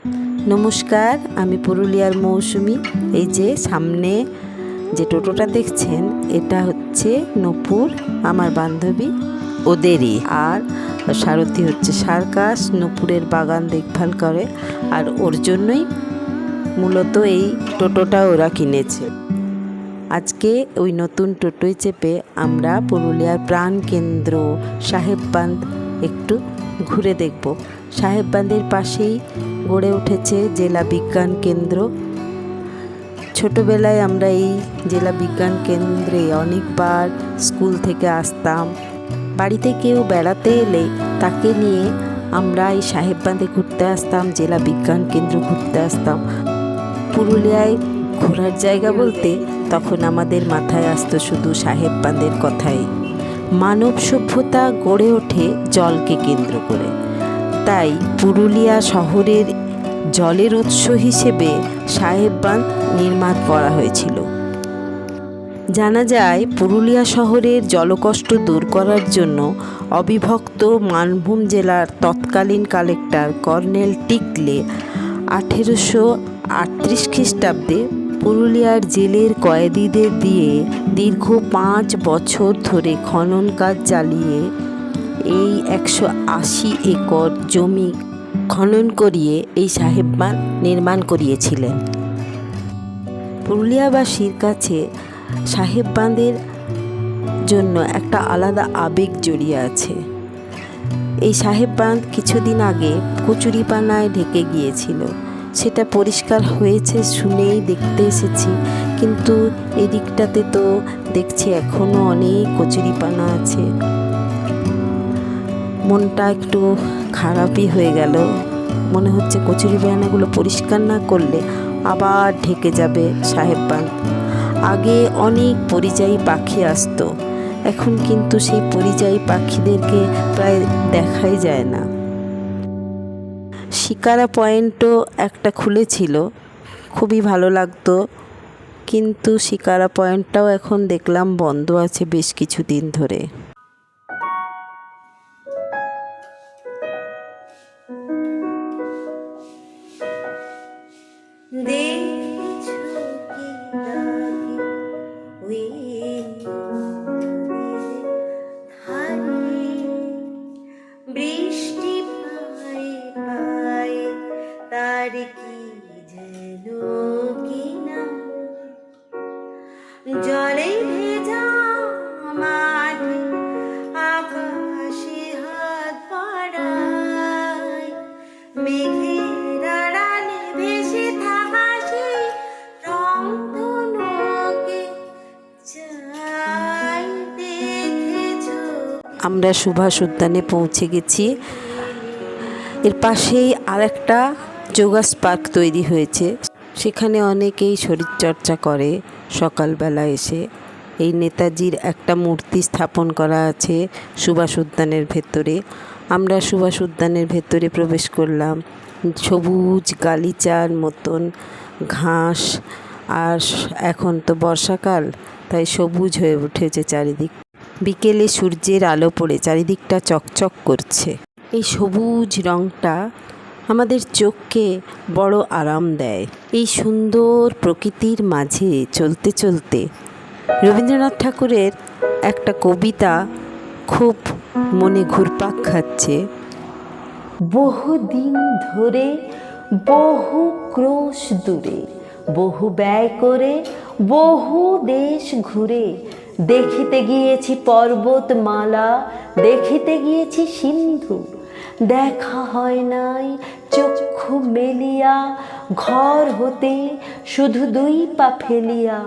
নমস্কার, আমি পুরুলিয়ার মৌসুমি। এই যে সামনে যে টোটোটা দেখছেন, এটা হচ্ছে নূপুর, আমার বান্ধবী, ওদেরই। আর সারথি হচ্ছে সার্কাস। নূপুরের বাগান দেখভাল করে, আর ওর জন্যই মূলত এই টোটোটা ওরা কিনেছে। আজকে ওই নতুন টোটোয় চেপে আমরা পুরুলিয়ার প্রাণকেন্দ্র সাহেববাঁধ একটু ঘুরে দেখব। সাহেববাঁধের পাশেই গড়ে উঠেছে জেলা বিজ্ঞান কেন্দ্র। ছোটোবেলায় আমরা এই জেলা বিজ্ঞান কেন্দ্রে অনেকবার স্কুল থেকে আসতাম। বাড়িতে কেউ বেড়াতে এলে তাকে নিয়ে আমরা এই সাহেববাঁধে ঘুরতে আসতাম, জেলা বিজ্ঞান কেন্দ্র ঘুরতে আসতাম। পুরুলিয়ায় ঘোরার জায়গা বলতে তখন আমাদের মাথায় আসতো শুধু সাহেববাঁধের কথাই। মানব সভ্যতা গড়ে ওঠে জলকে কেন্দ্র করে, তাই পুরুলিয়া শহরের জলের উৎস হিসেবে সাহেববাঁধ নির্মাণ করা হয়েছিল। জানা যায় পুরুলিয়া শহরের জলকষ্ট দূর করার জন্য অবিভক্ত মানভূম জেলার তৎকালীন কালেক্টর কর্নেল টিকলে 1838 খ্রিস্টাব্দে পুরুলিয়ার জেলের কয়েদিদের দিয়ে দীর্ঘ 5 বছর ধরে খনন কাজ চালিয়ে এই 180 একর জমি খনন করিয়ে এই সাহেববাঁধ নির্মাণ করিয়েছিলেন। পুরুলিয়াবাসীর কাছে সাহেববাঁধের জন্য একটা আলাদা আবেগ জড়িয়ে আছে। এই সাহেববাঁধ কিছুদিন আগে কচুরিপানায় ঢেকে গিয়েছিল। সেটা পরিষ্কার হয়েছে শুনেই দেখতে এসেছি, কিন্তু এদিকটাতে তো দেখছি এখনও অনেক কচুরিপানা আছে। মনটা একটু খারাপই হয়ে গেল। মনে হচ্ছে কচুরিপানাগুলো পরিষ্কার না করলে আবার ঢেকে যাবে সাহেববাঁধ। আগে অনেক পরিযায়ী পাখি আসতো, এখন কিন্তু সেই পরিযায়ী পাখিদেরকে প্রায় দেখাই যায় না। শিকারা পয়েন্টও একটা খুলেছিল, খুবই ভালো লাগতো, কিন্তু শিকারা পয়েন্টটাও এখন দেখলাম বন্ধ আছে বেশ কিছুদিন ধরে। বৃষ্টি পায়ে পায়ে তার কি যেন কিনা, জলে ভেজা মাঠে আকাশে হাত বাড়ায়, মেঘের আড়ালে ভেসে থাকা সেই রংধনুকে চাই দেখেছো। আমরা সুভাষ উদ্যানে পৌঁছে গেছি। এর পাশেই আরেকটা যোগাস পার্ক তৈরি হয়েছে, সেখানে অনেকেই শরীরচর্চা করে সকালবেলা এসে। এই নেতাজির একটা মূর্তি স্থাপন করা আছে সুভাষ উদ্যানের ভেতরে। আমরা সুভাষ উদ্যানের ভেতরে প্রবেশ করলাম। সবুজ গালিচার মতন ঘাস, আর এখন তো বর্ষাকাল, তাই সবুজ হয়ে উঠেছে চারিদিক। বিকেলে সূর্যের আলো পড়ে চারিদিকটা চকচক করছে। এই সবুজ রঙটা আমাদের চোখকে বড় আরাম দেয়। এই সুন্দর প্রকৃতির মাঝে চলতে চলতে রবীন্দ্রনাথ ঠাকুরের একটা কবিতা খুব মনে ঘুরপাক খাচ্ছে। বহুদিন ধরে বহু ক্রোশ দূরে, বহু ব্যয় করে বহু দেশ ঘুরে, দেখিতে গিয়েছি পর্বতমালা, দেখিতে গিয়েছি সিন্ধু, দেখা হয় নাই চক্ষু মেলিয়া, ঘর হতে শুধু 2 পা ফেলিয়া,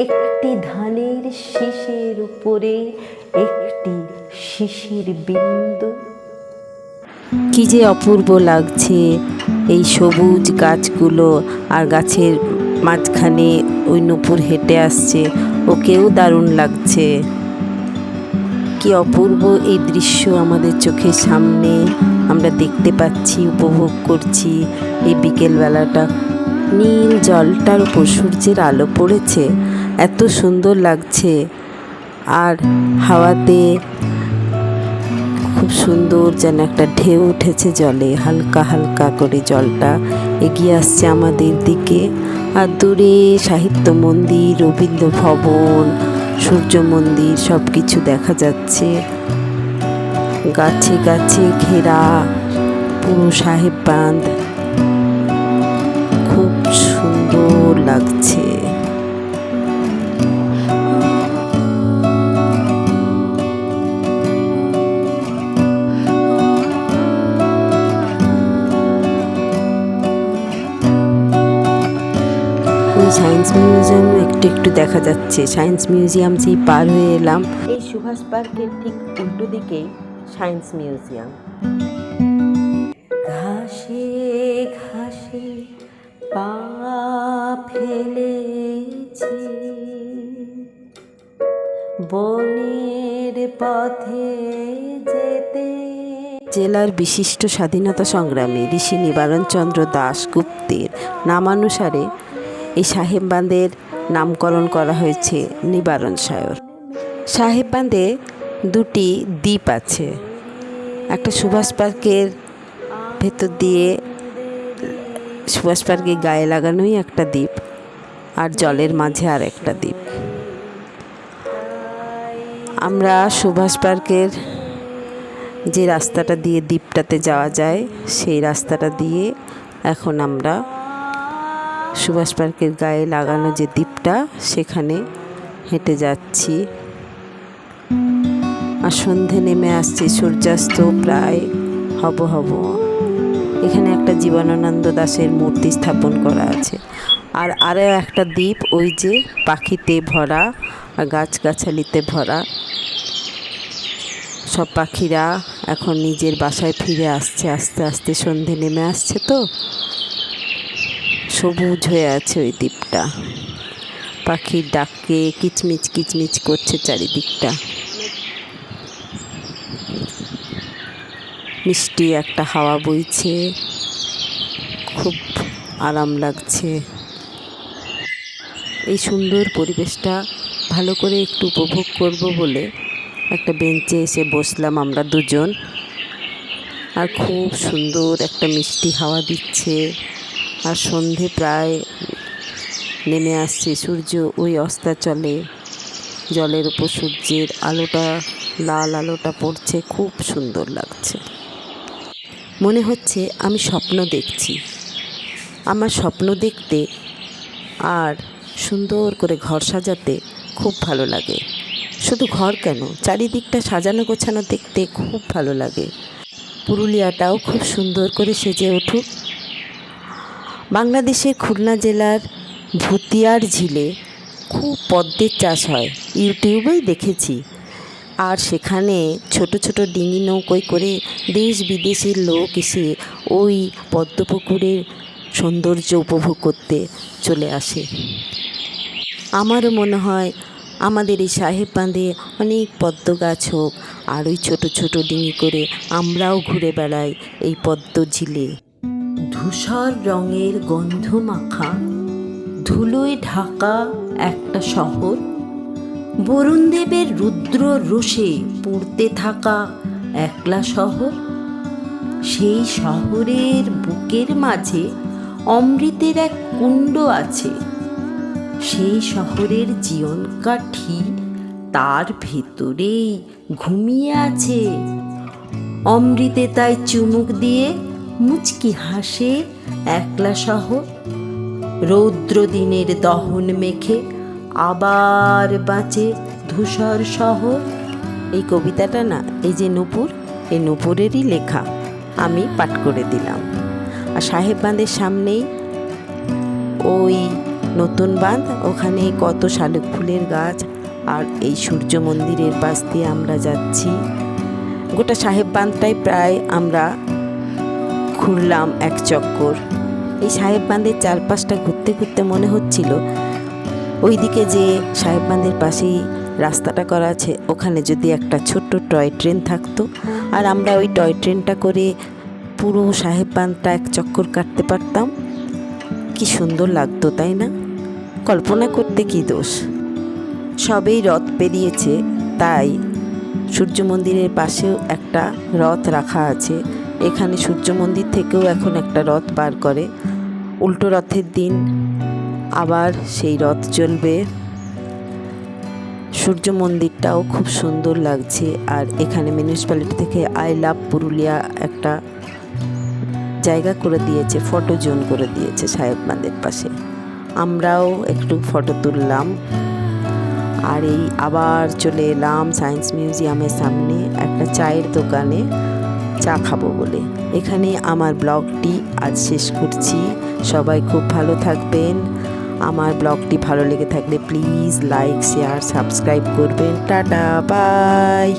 একটি ধানের শীষের উপরে একটি শিশির বিন্দু। কি যে অপূর্ব লাগছে এই সবুজ গাছগুলো, আর গাছের মাঝখানে ওই নূপুর হেঁটে আসছে, ওকেও দারুণ লাগছে। কি অপূর্ব এই দৃশ্য আমাদের চোখের সামনে আমরা দেখতে পাচ্ছি, উপভোগ করছি। এই বিকেলবেলাটা নীল জলটার উপর সূর্যের আলো পড়েছে, এত সুন্দর লাগছে। আর হাওয়াতে খুব সুন্দর, যেন একটা ঢেউ উঠেছে জলে, হালকা হালকা করে জলটা এগিয়ে আসছে আমাদের দিকে। আর দূরে সাহিত্য মন্দির, রবীন্দ্র ভবন, সূর্য মন্দির সব কিছু দেখা যাচ্ছে। গাছে গাছে ঘেরা পুরো সাহেব বাঁধ, খুব সুন্দর লাগছে। ওই সায়েন্স মিউজিয়াম একটু একটু দেখা যাচ্ছে। সায়েন্স মিউজিয়াম যেই পার হয়ে এলাম, এই সুভাষ পার্কের ঠিক উল্টো দিকেই সায়েন্স মিউজিয়াম। ঘাসে ঘাসে পা ফেলেছি, বনের পথে যেতে। জেলার বিশিষ্ট স্বাধীনতা সংগ্রামী ঋষি নিবারণচন্দ্র দাশগুপ্তের নামানুসারে এই সাহেব বাঁধের নামকরণ করা হয়েছে নিবারণ সায়র। সাহেব বাঁধে দুটি দ্বীপ আছে, একটা সুভাষ পার্কের ভেতর দিয়ে, সুভাষ পার্কের গায়ে লাগানোই একটা দ্বীপ, আর জলের মাঝে আর একটা দ্বীপ। আমরা সুভাষ পার্কের যে রাস্তাটা দিয়ে দ্বীপটাতে যাওয়া যায়, সেই রাস্তাটা দিয়ে এখন আমরা সুভাষ পার্কের গায়ে লাগানো যে দ্বীপটা, সেখানে হেঁটে যাচ্ছি। আর সন্ধে নেমে আসছে, সূর্যাস্ত প্রায় হব। এখানে একটা জীবনানন্দ দাশের মূর্তি স্থাপন করা আছে। আর আরও একটা দ্বীপ, ওই যে পাখিতে ভরা আর গাছগাছালিতে ভরা। সব পাখিরা এখন নিজের বাসায় ফিরে আসছে, আস্তে আস্তে সন্ধে নেমে আসছে, তো সবুজ হয়ে আছে ওই দ্বীপটা। পাখির ডাকে কিচমিচ কিচমিচ করছে চারিদিকটা। মিষ্টি একটা হাওয়া বইছে, খুব আরাম লাগছে। এই সুন্দর পরিবেশটা ভালো করে একটু উপভোগ করব বলে একটা বেঞ্চে এসে বসলাম আমরা দুজন। আর খুব সুন্দর একটা মিষ্টি হাওয়া দিচ্ছে। আর সন্ধে প্রায় নেমে আসছে, সূর্য ওই অস্তাচলে, জলের উপর সূর্যের আলোটা, লাল আলোটা পড়ছে, খুব সুন্দর লাগছে। মনে হচ্ছে আমি স্বপ্ন দেখছি। আমার স্বপ্ন দেখতে আর সুন্দর করে ঘর সাজাতে খুব ভালো লাগে। শুধু ঘর কেন, চারিদিকটা সাজানো গোছানো দেখতে খুব ভালো লাগে। পুরুলিয়াটাও খুব সুন্দর করে সেজে উঠুক। বাংলাদেশের খুলনা জেলার ভুতিয়ার ঝিলে খুব পদ্মের চাষ হয়, ইউটিউবেই দেখেছি। আর সেখানে ছোট ছোট ডিঙি নৌকোয় করে দেশ বিদেশের লোক এসে ওই পদ্মপুকুরের সৌন্দর্য উপভোগ করতে চলে আসে। আমারও মনে হয় আমাদের এই সাহেব বাঁধে অনেক পদ্ম গাছ হোক, আর ওই ছোট ছোট ডিঙি করে আমরাও ঘুরে বেড়াই এই পদ্ম ঝিলে। ধূসর রঙের গন্ধ মাখা, ধুলোয় ঢাকা একটা শহর, বরুণদেবের রুদ্র রোষে পুড়তে থাকা একলা শহর। সেই শহরের বুকের মাঝে অমৃতের এক কুণ্ড আছে। সেই শহরের জীবন কাঠি তার ভেতরেই ঘুমিয়ে আছে। অমৃতে তাই চুমুক দিয়ে মুচকি হাসে একলা শহর। রৌদ্র দিনের দহন মেখে আবার বাঁচে ধূসর শহর। এই কবিতাটা না, এই যে নূপুর, এই নূপুরেরই লেখা, আমি পাঠ করে দিলাম। আর সাহেব বাঁধের সামনেই ওই নতুন বাঁধ, ওখানে কত শালুক ফুলের গাছ। আর এই সূর্য মন্দিরের পাশ দিয়ে আমরা যাচ্ছি। গোটা সাহেব বাঁধটাই প্রায় আমরা ঘুরলাম এক চক্কর। এই সাহেব বাঁধের চারপাশটা ঘুরতে ঘুরতে মনে হচ্ছিল ওইদিকে যে সাহেব বাঁধের পাশেই রাস্তাটা করা আছে, ওখানে যদি একটা ছোট্ট টয় ট্রেন থাকতো, আর আমরা ওই টয় ট্রেনটা করে পুরো সাহেব বাঁধটা এক চক্কর কাটতে পারতাম, কি সুন্দর লাগতো, তাই না? কল্পনা করতে কি দোষ। সবেই রথ পেরিয়েছে, তাই সূর্য মন্দিরের পাশেও একটা রথ রাখা আছে। এখানে সূর্য মন্দির থেকেও এখন একটা রথ বার করে। উল্টো রথের দিন আবার সেই রথ চলবে। সূর্য মন্দিরটাও খুব সুন্দর লাগছে। আর এখানে মিউনিসিপ্যালিটি থেকে আই লাভ পুরুলিয়া একটা জায়গা করে দিয়েছে, ফটো জোন করে দিয়েছে সাহেব বাঁধের পাশে। আমরাও একটু ফটো তুললাম। আর এই আবার চলে এলাম সায়েন্স মিউজিয়ামের সামনে একটা চায়ের দোকানে চা খাবো বলে। এখানে আমার ব্লগটি আজ শেষ করছি। সবাই খুব ভালো থাকবেন। আমার ব্লগটি ভালো লেগে থাকলে প্লিজ লাইক, শেয়ার, সাবস্ক্রাইব করবেন। Tata, by.